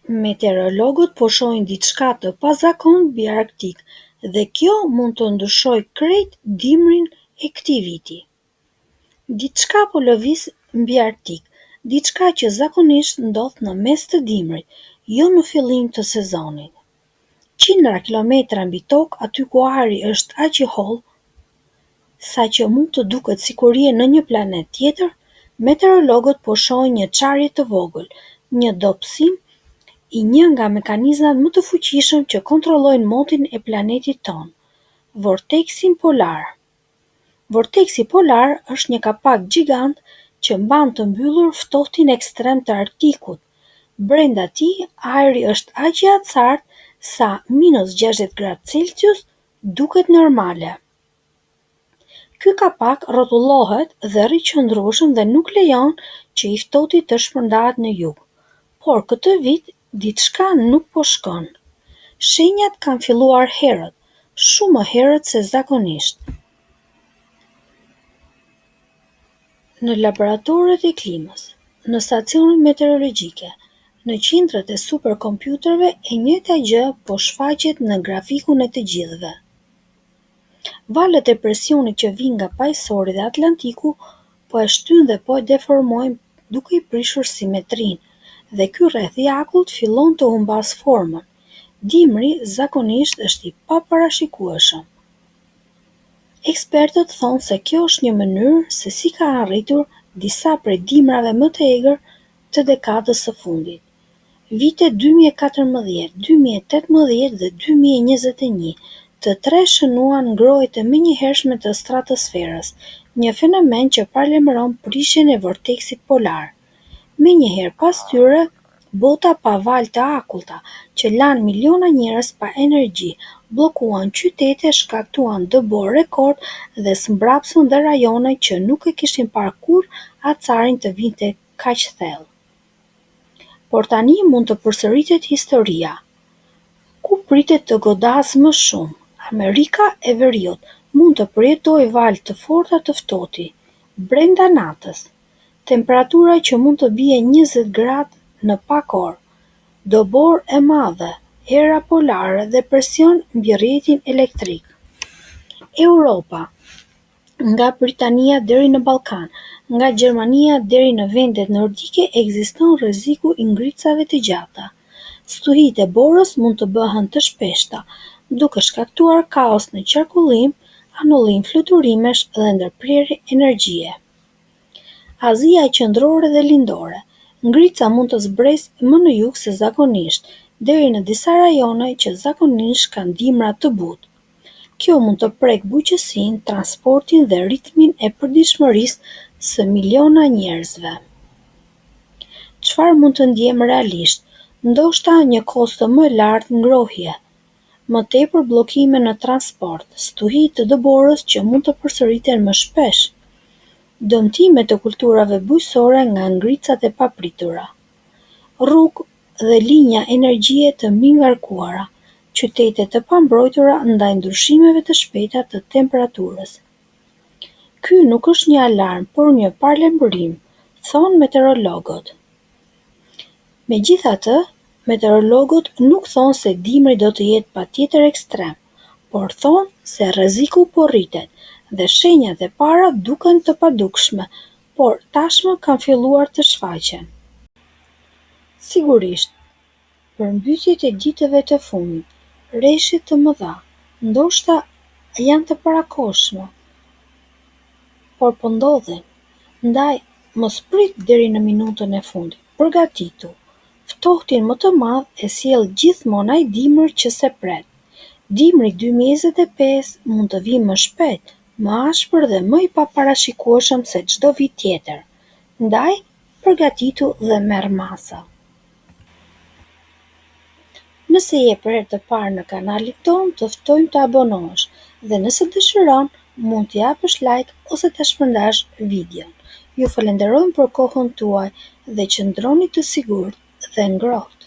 Meteorologët po shohin diçka të pazakontë mbi Arktik dhe kjo mund të ndryshojë krejt dimrin e këtij viti. Diçka po lëviz mbi Arktik, diçka që zakonisht ndodh në mes të dimrit, jo në fillim të sezonit. Qindra kilometra mbi tokë, aty ku ajri është aq i hollë sa që mund të duket sikur je në një planet tjetër, meteorologët po shohin një çarje të vogël, një dobësim i një nga mekanizmat më të fuqishëm që kontrollojnë motin e planetit tonë, vorteksin polar. Vorteksi polar është një kapak gjigant që mban të mbyllur ftohtin ekstrem të Arktikut. Brenda tij, ajri është aq i acartë sa -60°C duket normale. Ky kapak rrotullohet dhe riqëndrueshëm dhe nuk lejon që i ftohti të shpërndahet në jug. Por këtë vit diçka nuk po shkon. Shenjat kanë filluar herët, shumë më herët se zakonisht. Në laboratoret e klimës, në stacionet meteorologjike, në qindrat e superkompjuterëve e njëjta gjë po shfaqet në grafikun e të gjithëve. Valët e presionit që vijnë nga pajësori dhe Atlantiku po e shtyn dhe po e deformojnë duke i prishur simetrinë, dhe ky rreth i akullt fillon të humbas formën. Dimri zakonisht është i paparashikueshëm. Ekspertët thonë se kjo është një mënyrë se si ka arritur disa prej dimrave më të egër të dekadës së fundit. Vitet 2014, 2018 dhe 2021, të tre shënuan ngrohet e menjëhershme të stratosferës, një fenomen që paralajmëron prishjen e vorteksit polar. Menjëherë pas tyre, bota pa valë të akullta, që lanë miliona njerëz pa energji, bllokuan qytete, shkaktuan dëbor rekord dhe sëmbrapsën dhe rajone që nuk e kishin parë kurrë acarin të vinte kaq thellë. Por tani mund të përsëritet historia. Ku pritet të godasë më shumë? Amerika e Veriut mund të përjetojë valë të forta të ftohti brenda natës. Temperatura që mund të bie 20 gradë në pak orë, dobor e madhe, era polare dhe presion mbi rrjetin elektrik. Europa, nga Britania deri në Ballkan, nga Gjermania deri në vendet nordike ekziston rreziku i ngriçave të gjata. Stuhitë e borës mund të bëhen të shpeshta, duke shkaktuar kaos në qarkullim, anullim fluturimesh dhe ndërprerje energjie. Azia qendrore dhe lindore. Ngrica mund të zbresë më në jug se zakonisht, deri në disa rajone që zakonisht kanë dimra të butë. Kjo mund të prekë bujqësinë, transportin dhe ritmin e përditshmërisë së miliona njerëzve. Çfarë mund të ndjejmë realisht? Ndoshta një kosto më e lartë ngrohje, më tepër bllokime në transport, stuhi të dëborës që mund të përsëriten më shpesh, dëmtime të kulturave bujësore nga ngricat e papritura, rrugë dhe linja energjie të mbingarkuara, qytete të pambrojtura ndaj ndryshimeve të shpejta të temperaturës. Ky nuk është një alarm, por një paralajmërim, thonë meteorologët. Megjithatë, meteorologët nuk thonë se dimri do të jetë patjetër ekstrem, por thonë se rreziku po rritet dhe shenjat e para duken të padukshme, por tashmë kanë filluar të shfaqen. Sigurisht, përmbytjet e ditëve të fundit, rreshje të mëdha, ndoshta janë të parakohshme, por po ndodhin. Ndaj, mos prit deri në minutën e fundit, përgatitu. Ftohtin më të madh e sjell gjithmonë ai dimër që se pret. Dimri 2025 mund të vijë më shpejt, më ashpër dhe më i paparashikueshëm se çdo vit tjetër. Ndaj, përgatitu dhe merr masa. Nëse je për herë të parë në kanalin tonë, të ftojmë të abonohesh dhe nëse dëshiron, mund të japësh like ose ta shpërndash videon. Ju falenderojmë për kohën tuaj dhe qëndroni të sigurt dhe ngrohtë.